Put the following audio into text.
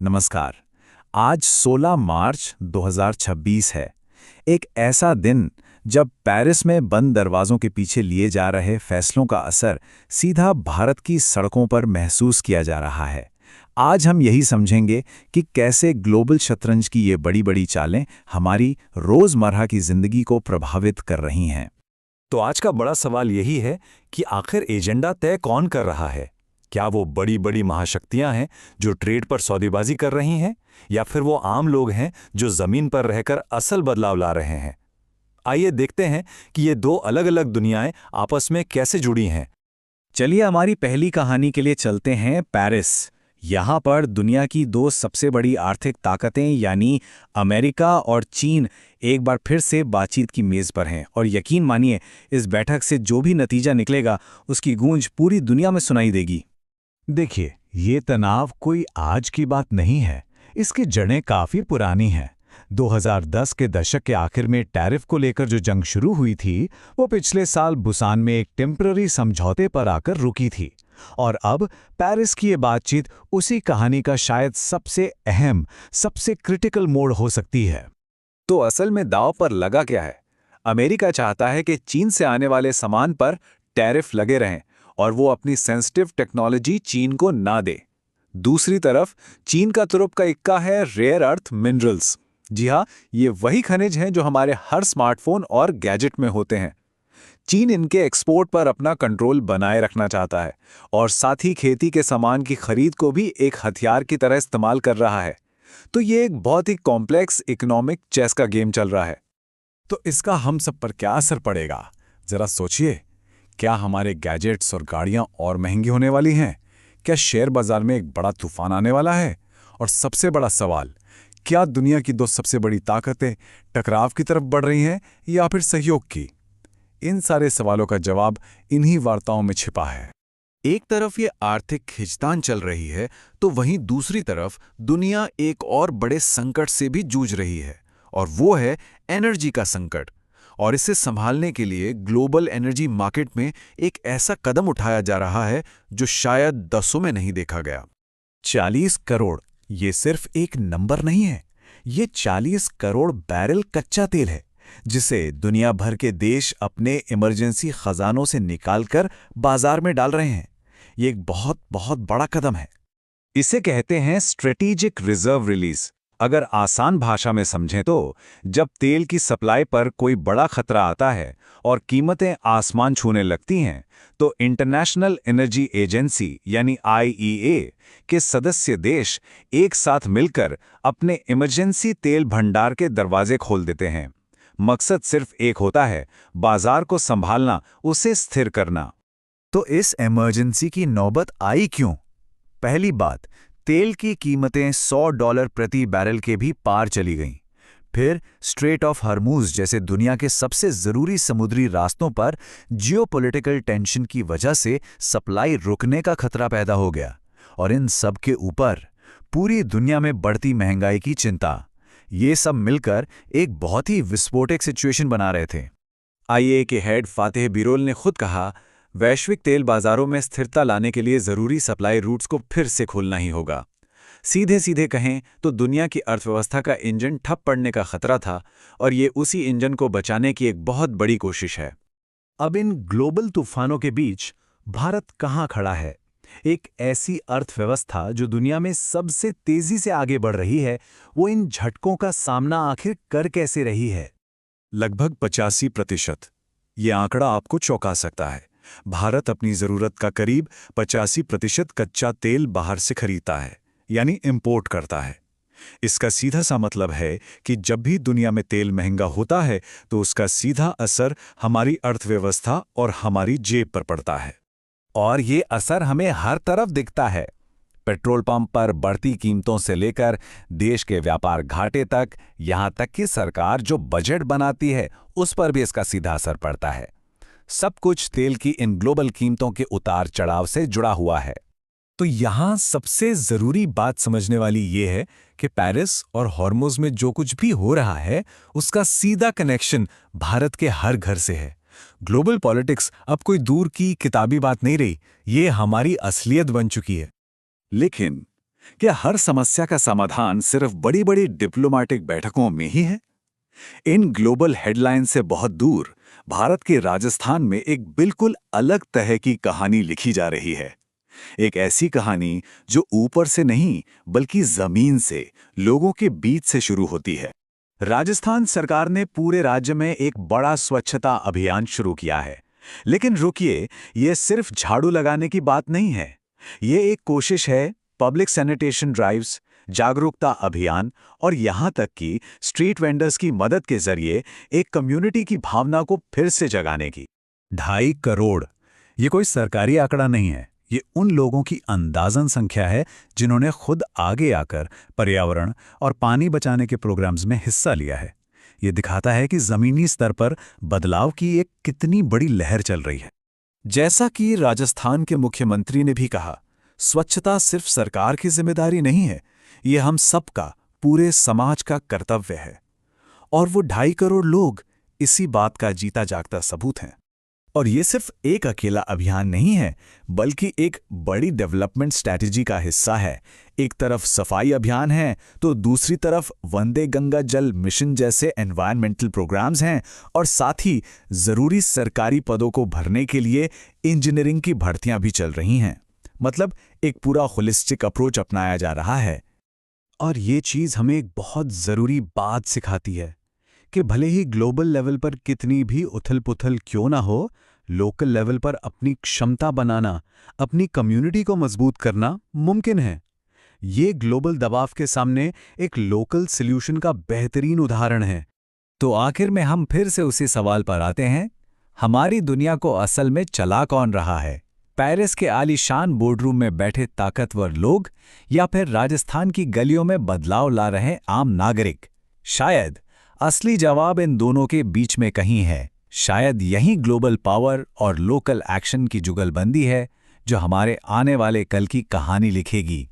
नमस्कार। आज 16 मार्च 2026 है। एक ऐसा दिन जब पेरिस में बंद दरवाज़ों के पीछे लिए जा रहे फैसलों का असर सीधा भारत की सड़कों पर महसूस किया जा रहा है। आज हम यही समझेंगे कि कैसे ग्लोबल शतरंज की ये बड़ी-बड़ी चालें हमारी रोज़मर्रा की ज़िंदगी को प्रभावित कर रही हैं। तो आज का बड़ा सवाल यही है कि आखिर एजेंडा तय कौन कर रहा है। क्या वो बड़ी बड़ी महाशक्तियां हैं जो ट्रेड पर सौदेबाजी कर रही हैं, या फिर वो आम लोग हैं जो जमीन पर रहकर असल बदलाव ला रहे हैं। आइए देखते हैं कि ये दो अलग अलग दुनियाएं आपस में कैसे जुड़ी हैं। चलिए हमारी पहली कहानी के लिए चलते हैं पेरिस। यहाँ पर दुनिया की दो सबसे बड़ी आर्थिक ताकतें यानी अमेरिका और चीन एक बार फिर से बातचीत की मेज़ पर हैं, और यकीन मानिए इस बैठक से जो भी नतीजा निकलेगा उसकी गूंज पूरी दुनिया में सुनाई देगी। देखिए, ये तनाव कोई आज की बात नहीं है। इसकी जड़ें काफी पुरानी हैं। 2010 के दशक के आखिर में टैरिफ को लेकर जो जंग शुरू हुई थी, वो पिछले साल बुसान में एक टेम्पररी समझौते पर आकर रुकी थी। और अब पेरिस की ये बातचीत उसी कहानी का शायद सबसे अहम, सबसे क्रिटिकल मोड़ हो सकती है। तो असल में दांव पर लगा क्या है? अमेरिका चाहता है कि चीन से आने वाले सामान पर टैरिफ लगे रहें और वो अपनी सेंसिटिव टेक्नोलॉजी चीन को ना दे। दूसरी तरफ चीन का तुरुप का इक्का है रेयर अर्थ मिनरल्स। जी हाँ, ये वही खनिज हैं जो हमारे हर स्मार्टफोन और गैजेट में होते हैं। चीन इनके एक्सपोर्ट पर अपना कंट्रोल बनाए रखना चाहता है और साथ ही खेती के सामान की खरीद को भी एक हथियार की तरह इस्तेमाल कर रहा है। तो ये एक बहुत ही कॉम्प्लेक्स इकोनॉमिक चेस का गेम चल रहा है। तो इसका हम सब पर क्या असर पड़ेगा? जरा सोचिए। क्या हमारे गैजेट्स और गाड़ियां और महंगी होने वाली हैं? क्या शेयर बाजार में एक बड़ा तूफान आने वाला है? और सबसे बड़ा सवाल, क्या दुनिया की दो सबसे बड़ी ताकतें टकराव की तरफ बढ़ रही हैं या फिर सहयोग की? इन सारे सवालों का जवाब इन्हीं वार्ताओं में छिपा है। एक तरफ ये आर्थिक खिंचतान चल रही है, तो वहीं दूसरी तरफ दुनिया एक और बड़े संकट से भी जूझ रही है, और वो है एनर्जी का संकट। और इसे संभालने के लिए ग्लोबल एनर्जी मार्केट में एक ऐसा कदम उठाया जा रहा है जो शायद दसों में नहीं देखा गया। 40 करोड़, ये सिर्फ एक नंबर नहीं है। ये 40 करोड़ बैरल कच्चा तेल है जिसे दुनिया भर के देश अपने इमरजेंसी खजानों से निकालकर बाजार में डाल रहे हैं। ये एक बहुत बहुत बड़ा कदम है। इसे कहते हैं स्ट्रेटेजिक रिजर्व रिलीज। अगर आसान भाषा में समझें तो जब तेल की सप्लाई पर कोई बड़ा खतरा आता है और कीमतें आसमान छूने लगती हैं, तो इंटरनेशनल एनर्जी एजेंसी यानी आईईए के सदस्य देश एक साथ मिलकर अपने इमरजेंसी तेल भंडार के दरवाजे खोल देते हैं। मकसद सिर्फ एक होता है, बाजार को संभालना, उसे स्थिर करना। तो इस इमरजेंसी की नौबत आई क्यों? पहली बात, तेल की कीमतें $100 प्रति बैरल के भी पार चली गईं। फिर स्ट्रेट ऑफ हर्मूज जैसे दुनिया के सबसे जरूरी समुद्री रास्तों पर जियोपॉलिटिकल टेंशन की वजह से सप्लाई रुकने का खतरा पैदा हो गया। और इन सब के ऊपर पूरी दुनिया में बढ़ती महंगाई की चिंता। ये सब मिलकर एक बहुत ही विस्फोटक सिचुएशन बना रहे थे। आईईए के हेड फातेह बिरोल ने खुद कहा, वैश्विक तेल बाजारों में स्थिरता लाने के लिए जरूरी सप्लाई रूट्स को फिर से खोलना ही होगा। सीधे सीधे कहें तो दुनिया की अर्थव्यवस्था का इंजन ठप पड़ने का खतरा था, और ये उसी इंजन को बचाने की एक बहुत बड़ी कोशिश है। अब इन ग्लोबल तूफानों के बीच भारत कहाँ खड़ा है? एक ऐसी अर्थव्यवस्था जो दुनिया में सबसे तेजी से आगे बढ़ रही है, वो इन झटकों का सामना आखिर कर कैसे रही है? लगभग 85%। ये आंकड़ा आपको चौंका सकता है। भारत अपनी जरूरत का करीब 85% कच्चा तेल बाहर से खरीदता है, यानी इंपोर्ट करता है। इसका सीधा सा मतलब है कि जब भी दुनिया में तेल महंगा होता है तो उसका सीधा असर हमारी अर्थव्यवस्था और हमारी जेब पर पड़ता है। और ये असर हमें हर तरफ दिखता है। पेट्रोल पंप पर बढ़ती कीमतों से लेकर देश के व्यापार घाटे तक, यहाँ तक कि सरकार जो बजट बनाती है उस पर भी इसका सीधा असर पड़ता है। सब कुछ तेल की इन ग्लोबल कीमतों के उतार चढ़ाव से जुड़ा हुआ है। तो यहाँ सबसे जरूरी बात समझने वाली ये है कि पेरिस और हॉर्मुज में जो कुछ भी हो रहा है उसका सीधा कनेक्शन भारत के हर घर से है। ग्लोबल पॉलिटिक्स अब कोई दूर की किताबी बात नहीं रही, ये हमारी असलियत बन चुकी है। लेकिन क्या हर समस्या का समाधान सिर्फ बड़ी बड़ी डिप्लोमेटिक बैठकों में ही है? इन ग्लोबल हेडलाइन से बहुत दूर भारत के राजस्थान में एक बिल्कुल अलग तरह की कहानी लिखी जा रही है। एक ऐसी कहानी जो ऊपर से नहीं बल्कि जमीन से, लोगों के बीच से शुरू होती है। राजस्थान सरकार ने पूरे राज्य में एक बड़ा स्वच्छता अभियान शुरू किया है। लेकिन रुकिए, ये सिर्फ झाड़ू लगाने की बात नहीं है। ये एक कोशिश है पब्लिक सैनिटेशन ड्राइव्स, जागरूकता अभियान और यहाँ तक कि स्ट्रीट वेंडर्स की मदद के जरिए एक कम्युनिटी की भावना को फिर से जगाने की। 2.5 करोड़, ये कोई सरकारी आंकड़ा नहीं है। ये उन लोगों की अंदाजन संख्या है जिन्होंने खुद आगे आकर पर्यावरण और पानी बचाने के प्रोग्राम्स में हिस्सा लिया है। ये दिखाता है कि जमीनी स्तर पर बदलाव की एक कितनी बड़ी लहर चल रही है। जैसा कि राजस्थान के मुख्यमंत्री ने भी कहा, स्वच्छता सिर्फ सरकार की जिम्मेदारी नहीं है, ये हम सबका, पूरे समाज का कर्तव्य है। और वो 2.5 करोड़ लोग इसी बात का जीता जागता सबूत हैं। और ये सिर्फ एक अकेला अभियान नहीं है, बल्कि एक बड़ी डेवलपमेंट स्ट्रैटेजी का हिस्सा है। एक तरफ सफाई अभियान है, तो दूसरी तरफ वंदे गंगा जल मिशन जैसे एनवायरमेंटल प्रोग्राम्स हैं, और साथ ही जरूरी सरकारी पदों को भरने के लिए इंजीनियरिंग की भर्तियां भी चल रही हैं। मतलब एक पूरा होलिस्टिक अप्रोच अपनाया जा रहा है। और ये चीज़ हमें एक बहुत ज़रूरी बात सिखाती है कि भले ही ग्लोबल लेवल पर कितनी भी उथल-पुथल क्यों ना हो, लोकल लेवल पर अपनी क्षमता बनाना, अपनी कम्युनिटी को मजबूत करना मुमकिन है। ये ग्लोबल दबाव के सामने एक लोकल सॉल्यूशन का बेहतरीन उदाहरण है। तो आखिर में हम फिर से उसी सवाल पर आते हैं, हमारी दुनिया को असल में चला कौन रहा है? पेरिस के आलीशान बोर्डरूम में बैठे ताकतवर लोग या फिर राजस्थान की गलियों में बदलाव ला रहे आम नागरिक? शायद असली जवाब इन दोनों के बीच में कहीं है। शायद यही ग्लोबल पावर और लोकल एक्शन की जुगलबंदी है जो हमारे आने वाले कल की कहानी लिखेगी।